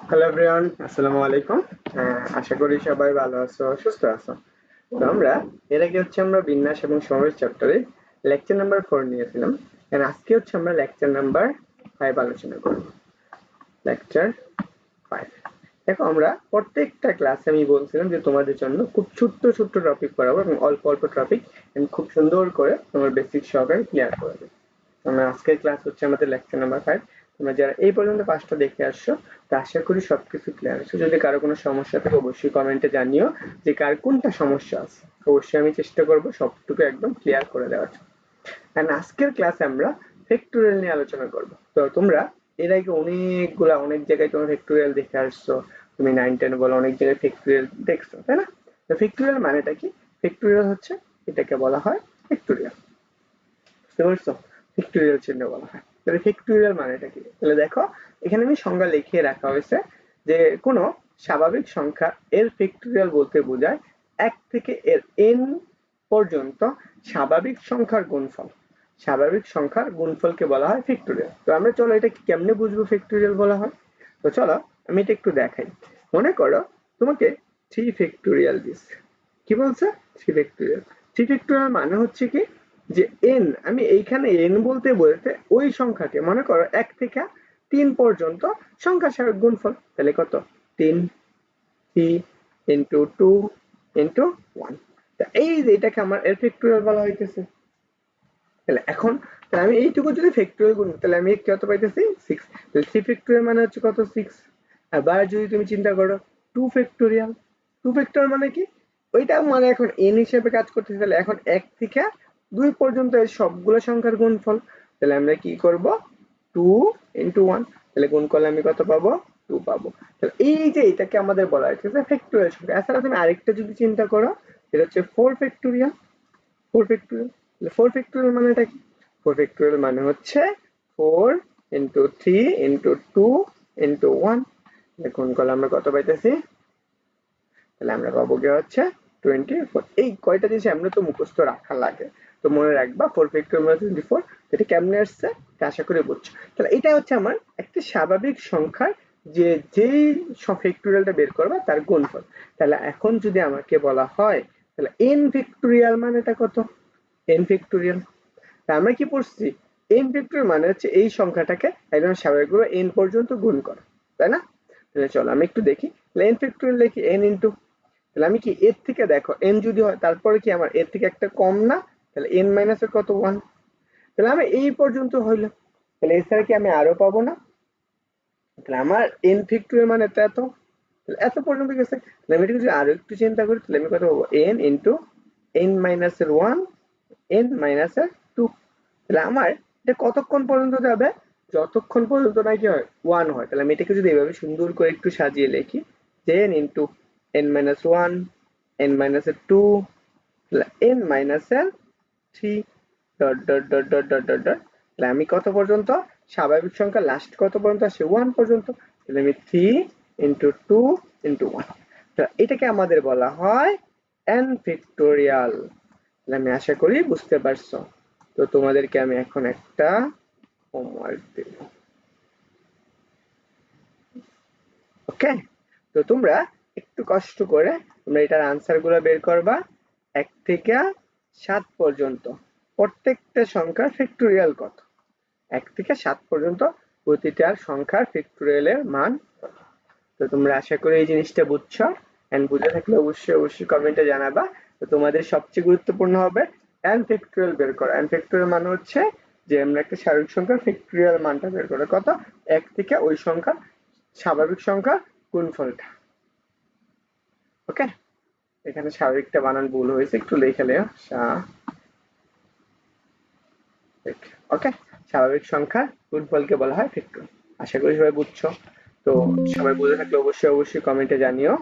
Hello everyone, আসসালামু আলাইকুম। আশা করি সবাই ভালো আছো, সুস্থ আছো। তো আমরা এর আগে আমরা বিন্যাস এবং সমাবেশ চ্যাপ্টারে লেকচার নাম্বার 4 নিয়েছিলাম। এন্ড আজকে আমরা লেকচার নাম্বার 5 আলোচনা করব। লেকচার 5। দেখো, আমরা প্রত্যেকটা ক্লাসে আমি বলছিলাম যে তোমাদের জন্য খুব ছোট্ট ছোট্ট টপিক পড়াবো এবং অল্প অল্প টপিক খুব সুন্দর করে তোমার বেসিক সহকারে ক্লিয়ার করে দেবো। আজকের ক্লাস হচ্ছে আমাদের লেকচার নাম্বার 5। তোমরা যারা এই পর্যন্ত পাঁচটা দেখে আসছো, তা আশা করি সবকিছু ক্লিয়ার আছে। যদি কারো কোনো সমস্যা থাকে অবশ্যই কমেন্টে জানিও যে কার কোনটা সমস্যা আছে। অবশ্যই আমি চেষ্টা করব সবটুকু একদম ক্লিয়ার করে দেওয়ার জন্য। এন্ড আজকের ক্লাসে আমরা ফ্যাক্টোরিয়াল নিয়ে আলোচনা করব। তো তোমরা এর আগে অনেক জায়গায় তোমরা ফ্যাক্টোরিয়াল দেখে আসছো। তুমি 9 10 বলো অনেক জায়গায় ফ্যাক্টোরিয়াল দেখছো, তাই না? তো ফ্যাক্টোরিয়াল মানেটা কি? ফ্যাক্টোরিয়াল হচ্ছে, এটাকে বলা হয় ফ্যাক্টোরিয়াল। বুঝতে পারছো? ফ্যাক্টোরিয়াল চিহ্ন বলা হয়। তাহলে ফ্যাক্টোরিয়াল মানেটা কি? তাহলে দেখো, এখানে আমি সংজ্ঞা লিখে রাখা হয়েছে যে কোনো স্বাভাবিক সংখ্যা এর ফ্যাক্টোরিয়াল বলতে বোঝায় 1 থেকে এর n পর্যন্ত স্বাভাবিক সংখ্যার গুণফল। স্বাভাবিক সংখ্যার গুণফলকে বলা হয় ফ্যাক্টোরিয়াল। তো আমরা চলো এটা কেমনে বুঝবো ফ্যাক্টোরিয়াল বলা হয়। তো চলো আমি এটা একটু দেখাই। মনে করো তোমাকে 3 ফ্যাক্টোরিয়াল দিচ্ছে। কি বলছে? 3 ফ্যাক্টোরিয়াল। 3 ফ্যাক্টোরিয়াল মানে হচ্ছে কি যে n, আমি এইখানে n বলতে ওই সংখ্যাকে মনে করো 1 থেকে 3 পর্যন্ত সংখ্যার স্বাভাবিক গুণফল। তাহলে কত? 3 3 into 2 into 1। এই যে এটাকে আমার এর ফ্যাক্টোরিয়াল বলা হইতেছে। তাহলে এখন আমি এইটুকু যদি ফ্যাক্টোরিয়াল গুণ, তাহলে আমি কত পাইতেছি? 6। তাহলে 3 ফ্যাক্টোরিয়াল মানে হচ্ছে কত? 6। আবার যদি তুমি চিন্তা করো 2 ফ্যাক্টোরিয়াল, 2 ফ্যাক্টোরিয়াল মানে কি? ওইটা মানে এখন n হিসেবে কাজ করতেছে। তাহলে এখন 1 থেকে 2 পর্যন্ত এর সবগুলো সংখ্যার গুণফল। তাহলে আমরা কি করব? 2 into 1। তাহলে গুণ করলে আমি কত পাবো? 2 পাবো। তাহলে এই যে এটাকে আমাদের বলা হয়েছে যে ফ্যাক্টোরিয়াল সংখ্যা। এছাড়া তুমি আরেকটা যদি চিন্তা করো, এটা হচ্ছে 4 ফ্যাক্টোরিয়াল। 4 ফ্যাক্টোরিয়াল, 4 ফ্যাক্টোরিয়াল মানেটা কি? 4 ফ্যাক্টোরিয়াল মানে হচ্ছে 4 into 3 into 2 into 1। গুণ করলে আমরা কত পাইতেছি? তাহলে আমরা পাবো কি হচ্ছে 24। এই কয়টা জিনিস আমরা তো মুখস্থ রাখা লাগে। তো মনে রাখবা 4 ফ্যাক্টোরিয়াল মানে 24। এটা কেমনে আসছে আশা করি বুঝছো। তাহলে এটা হচ্ছে আমার একটা স্বাভাবিক সংখ্যার যে যেই ফ্যাক্টোরিয়ালটা বের করবা তার গুণফল। তাহলে এখন যদি আমাকে বলা হয় তাহলে n ফ্যাক্টোরিয়াল মানেটা কত? n factorial. আমরা কি পড়ছি? n ফ্যাক্টোরিয়াল মানে হচ্ছে এই সংখ্যাটাকে একদম স্বাভাবিকভাবে n পর্যন্ত গুণ করা, তাই না? তাহলে চলো আমি একটু দেখি। n ফ্যাক্টোরিয়াল লিখি n ইনটু, তাহলে আমি কি এর থেকে দেখো n যদি হয় তারপরে কি আমার এর থেকে একটা কম না? তাহলে n মাইনাস এর কত? 1। তাহলে আমি এই পর্যন্ত হইলো। তাহলে এছাড়া কি আমি আরো পাবো না? তাহলে আমার n ফ্যাক্টোরিয়াল মানে তো এত। তাহলে এত পর্যন্ত গেছে। তাহলে আমি এটা যদি আরো একটু চিন্তা করি তাহলে আমি কত পাবো? n ইনটু n মাইনাস এর 1 n মাইনাস এর 2। তাহলে আমার এটা কতক্ষণ পর্যন্ত যাবে? যতক্ষণ পর্যন্ত না কি হয় 1 হয়। তাহলে আমি এটাকে যদি এভাবে সুন্দর করে একটু সাজিয়ে লিখি যে n into n minus 1 n minus এর 2 তাহলে n মাইনাস এর 3 dot dot dot dot dot dot dot. তাহলে আমি কত পর্যন্ত? স্বাভাবিক সংখ্যা লাস্ট কত পর্যন্ত আসে? 1 পর্যন্ত। তাহলে আমি 3 ইনটু 2 ইনটু 1। এটাকে আমাদের বলা হয় n ফ্যাক্টোরিয়াল। তাহলে আমি আশা করি বুঝতে পারছো। তো তোমাদেরকে আমি এখন একটা হোমওয়ার্ক দেব। ওকে? তো তোমরা একটু কষ্ট করে তোমরা এটার আনসার গুলো বের করবা 1 থেকে 7 পর্যন্ত প্রত্যেকটা সংখ্যার ফ্যাক্টোরিয়াল কত। 1 থেকে 7 পর্যন্ত প্রতিটা সংখ্যার ফ্যাক্টোরিয়ালের মান কত। তো তোমরা আশা করি এই জিনিসটা বুঝছো। এন্ড বুঝে থাকলে অবশ্যই কমেন্টে জানাবা। তো তোমাদের সবচেয়ে গুরুত্বপূর্ণ হবে n ফ্যাক্টোরিয়াল বের করা। n ফ্যাক্টোরিয়াল মানে হচ্ছে যে আমরা একটা স্বাভাবিক সংখ্যার ফ্যাক্টোরিয়াল মানটা বের করা। কত? 1 থেকে ওই সংখ্যার স্বাভাবিক সংখ্যার গুণফলটা। ওকে? এখানে স্বাভাবিকটা বানান ভুল হয়েছে, একটু লিখে নিও। ওকে? স্বাভাবিক সংখ্যার গুণফলকে বলা হয় ফ্যাক্টোরিয়াল। আশা করি সবাই বুঝছো। তো সবাই বুঝে থাকলে অবশ্যই কমেন্টে জানিও।